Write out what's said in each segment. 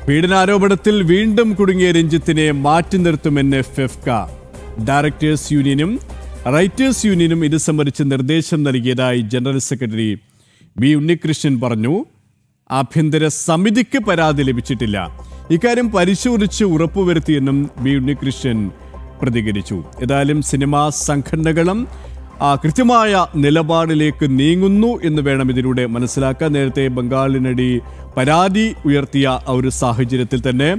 പീഡനാരോപണത്തിൽ വീണ്ടും കുടുങ്ങിയ രഞ്ജിത്തിനെ മാറ്റി നിർത്തുമെന്ന് ഫെഫ്ക. ഡയറക്ടേഴ്സ് യൂണിയനും റൈറ്റേഴ്സ് യൂണിയനും ഇത് സംബന്ധിച്ച് നിർദ്ദേശം നൽകിയതായി ജനറൽ സെക്രട്ടറി ബി ഉണ്ണികൃഷ്ണൻ പറഞ്ഞു. ആഭ്യന്തര സമിതിക്ക് പരാതി ലഭിച്ചിട്ടില്ല. ഇക്കാര്യം പരിശോധിച്ച് ഉറപ്പുവരുത്തിയെന്നും ബി ഉണ്ണികൃഷ്ണൻ പ്രതികരിച്ചു. ഏതായാലും സിനിമാ സംഘടനകളും കൃത്യമായ നിലപാടിലേക്ക് നീങ്ങുന്നു എന്ന് വേണം ഇതിലൂടെ മനസ്സിലാക്കാൻ. നേരത്തെ ബംഗാളിനടി പരാതി ഉയർത്തിയ ഒരു സാഹചര്യത്തിൽ തന്നെ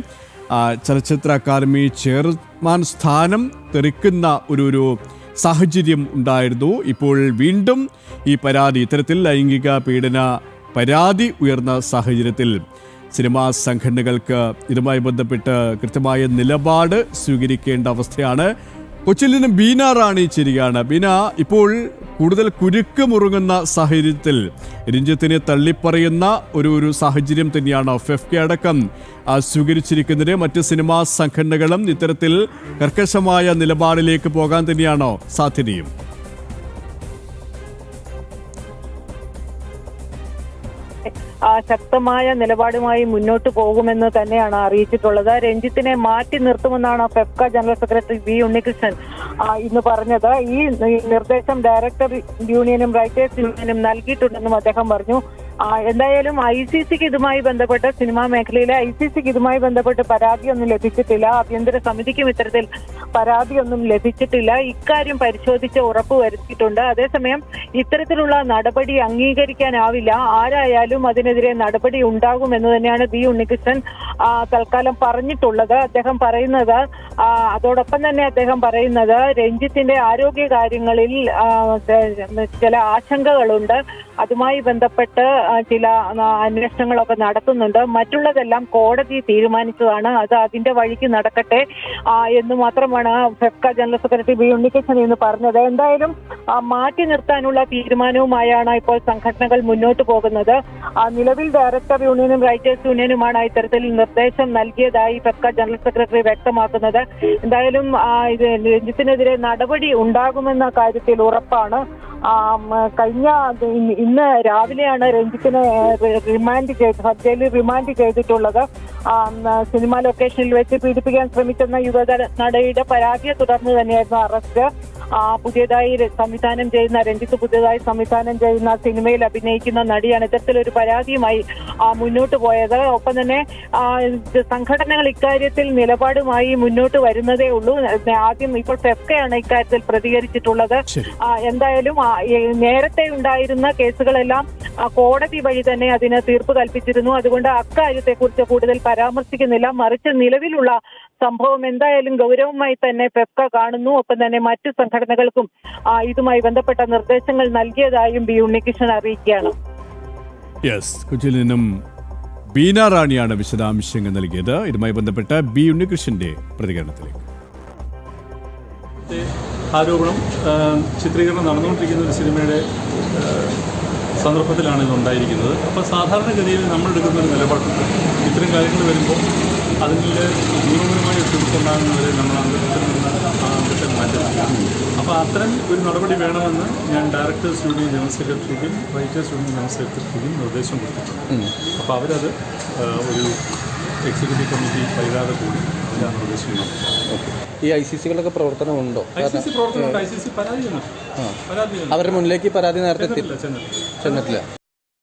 ചലച്ചിത്ര അക്കാദമി ചെയർമാൻ സ്ഥാനം തെറിക്കുന്ന ഒരു സാഹചര്യം ഉണ്ടായിരുന്നു. ഇപ്പോൾ വീണ്ടും ഈ പരാതി, ഇത്തരത്തിൽ ലൈംഗിക പീഡന പരാതി ഉയർന്ന സാഹചര്യത്തിൽ സിനിമാ സംഘടനകൾക്ക് ഇതുമായി ബന്ധപ്പെട്ട് കൃത്യമായ നിലപാട് സ്വീകരിക്കേണ്ട അവസ്ഥയാണ്. കൊച്ചിയിൽ നിന്നും ബീന റാണി ചേരുകയാണ്. ബീന, ഇപ്പോൾ കൂടുതൽ കുരുക്ക് മുറുങ്ങുന്ന സാഹചര്യത്തിൽ രഞ്ജിത്തിനെ തള്ളിപ്പറയുന്ന ഒരു സാഹചര്യം തന്നെയാണ് ഫെഫ്ക അടക്കം സ്വീകരിച്ചിരിക്കുന്നത്. മറ്റ് സിനിമാ സംഘടനകളും ഇത്തരത്തിൽ കർക്കശമായ നിലപാടിലേക്ക് പോകാൻ തന്നെയാണോ സാധ്യതയും? ശക്തമായ നിലപാടുമായി മുന്നോട്ട് പോകുമെന്ന് തന്നെയാണ് അറിയിച്ചിട്ടുള്ളത്. രഞ്ജിത്തിനെ മാറ്റി നിർത്തുമെന്നാണ് FEFKA general secretary B Unnikrishnan ഇന്ന് പറഞ്ഞത്. ഈ നിർദ്ദേശം ഡയറക്ടർ യൂണിയനും റൈറ്റേഴ്സ് യൂണിയനും നൽകിയിട്ടുണ്ടെന്നും അദ്ദേഹം പറഞ്ഞു. എന്തായാലും ICCക്ക് ഇതുമായി ബന്ധപ്പെട്ട്, സിനിമാ മേഖലയിലെ ICCക്ക് ഇതുമായി ബന്ധപ്പെട്ട് പരാതിയൊന്നും ലഭിച്ചിട്ടില്ല. ആഭ്യന്തര സമിതിക്കും ഇത്തരത്തിൽ പരാതിയൊന്നും ലഭിച്ചിട്ടില്ല. ഇക്കാര്യം പരിശോധിച്ച് ഉറപ്പ് വരുത്തിയിട്ടുണ്ട്. അതേസമയം ഇത്തരത്തിലുള്ള നടപടി അംഗീകരിക്കാനാവില്ല. ആരായാലും അതിനെതിരെ നടപടി ഉണ്ടാകുമെന്ന് തന്നെയാണ് ബി ഉണ്ണികൃഷ്ണൻ തൽക്കാലം പറഞ്ഞിട്ടുള്ളത്. അദ്ദേഹം പറയുന്നത്, അതോടൊപ്പം തന്നെ അദ്ദേഹം പറയുന്നത്, രഞ്ജിത്തിന്റെ ആരോഗ്യ കാര്യങ്ങളിൽ ചില ആശങ്കകളുണ്ട്. അതുമായി ബന്ധപ്പെട്ട് ചില അന്വേഷണങ്ങളൊക്കെ നടത്തുന്നുണ്ട്. മറ്റുള്ളതെല്ലാം കോടതി തീരുമാനിച്ചതാണ്. അത് അതിന്റെ വഴിക്ക് നടക്കട്ടെ എന്ന് മാത്രമാണ് FEFKA general secretary B Unnikrishnan എന്ന് പറഞ്ഞത്. എന്തായാലും മാറ്റി നിർത്താനുള്ള തീരുമാനവുമായാണ് ഇപ്പോൾ സംഘടനകൾ മുന്നോട്ട് പോകുന്നത്. നിലവിൽ ഡയറക്ടർ യൂണിയനും റൈറ്റേഴ്സ് യൂണിയനുമാണ് ഇത്തരത്തിൽ നിർദ്ദേശം നൽകിയതായി ഫെഫ്ക ജനറൽ സെക്രട്ടറി വ്യക്തമാക്കുന്നത്. എന്തായാലും രഞ്ജിത്തിനെതിരെ നടപടി ഉണ്ടാകുമെന്ന കാര്യത്തിൽ ഉറപ്പാണ്. ഇന്ന് രാവിലെയാണ് രഞ്ജിത്തിനെ ജയിലിൽ റിമാൻഡ് ചെയ്തിട്ടുള്ളത്. സിനിമാ ലൊക്കേഷനിൽ വെച്ച് പീഡിപ്പിക്കാൻ ശ്രമിച്ചെന്ന യുവനടിയുടെ പരാതിയെ തുടർന്ന് തന്നെയായിരുന്നു അറസ്റ്റ്. പുതിയതായി സംവിധാനം ചെയ്യുന്ന രഞ്ജിത്ത് പുതിയതായി സംവിധാനം ചെയ്യുന്ന സിനിമയിൽ അഭിനയിക്കുന്ന നടിയാണ് ഇത്തരത്തിലൊരു പരാതിയുമായി മുന്നോട്ട് പോയത്. ഒപ്പം തന്നെ സംഘടനകൾ ഇക്കാര്യത്തിൽ നിലപാടുമായി മുന്നോട്ട് വരുന്നതേ ഉള്ളൂ. ആദ്യം ഇപ്പോൾ ഫെഫ്കയാണ് ഇക്കാര്യത്തിൽ പ്രതികരിച്ചിട്ടുള്ളത്. എന്തായാലും നേരത്തെ ഉണ്ടായിരുന്ന കേസുകളെല്ലാം കോടതി വഴി തന്നെ അതിന് തീർപ്പ് കൽപ്പിച്ചിരുന്നു. അതുകൊണ്ട് അക്കാര്യത്തെ കുറിച്ച് കൂടുതൽ പരാമർശിക്കുന്നില്ല. മറിച്ച് നിലവിലുള്ള സംഭവം എന്തായാലും ഗൗരവമായി തന്നെ ഫെഫ്ക കാണുന്നു. ഒപ്പം തന്നെ മറ്റു സംഘടനകൾക്കും ഇതുമായി ബന്ധപ്പെട്ട നിർദ്ദേശങ്ങൾ നൽകിയതായും ബി ഉണ്ണികൃഷ്ണൻ അറിയിക്കുകയാണ്. കൊച്ചിയിൽ നിന്നും ബീന റാണിയാണ് വിശദാംശങ്ങൾ നൽകിയത്. ഇതുമായി ബന്ധപ്പെട്ട ബി ഉണ്ണികൃഷ്ണന്റെ പ്രതികരണത്തിലേക്ക്. ആരോപണം ചിത്രീകരണം നടന്നുകൊണ്ടിരിക്കുന്ന ഒരു സിനിമയുടെ സന്ദർഭത്തിലാണ് ഇതുണ്ടായിരിക്കുന്നത്. അപ്പോൾ സാധാരണഗതിയിൽ നമ്മളെടുക്കുന്ന ഒരു നിലപാടുണ്ട്. ഇത്തരം കാര്യങ്ങൾ വരുമ്പോൾ അതിൽ ഗുണപരമായ തീർപ്പുണ്ടാകുന്നവരെ നമ്മൾ അംഗത്തിൽ മാറ്റുന്നു. അപ്പോൾ അത്തരം ഒരു നടപടി വേണമെന്ന് ഞാൻ ഡയറക്ടേഴ്സ് യൂണിയൻ ജനറൽ സെക്രട്ടറിക്കും റൈറ്റേഴ്സ് യൂണിയൻ ജനറൽ സെക്രട്ടറിക്കും നിർദ്ദേശം കൊടുത്തിട്ടുണ്ട്. അപ്പോൾ അവരത് ഒരു എക്സിക്യൂട്ടീവ് കമ്മിറ്റി വൈകാതെ കൂടി അതിലാണ് നിർദ്ദേശം. ഈ ICCകളൊക്കെ പ്രവർത്തനമുണ്ടോ? ICC പ്രവർത്തനമുണ്ട്. ICC പരാതി അവരുടെ മുന്നിലേക്ക് പരാതി നേരത്തെ ചെന്നിട്ടില്ല.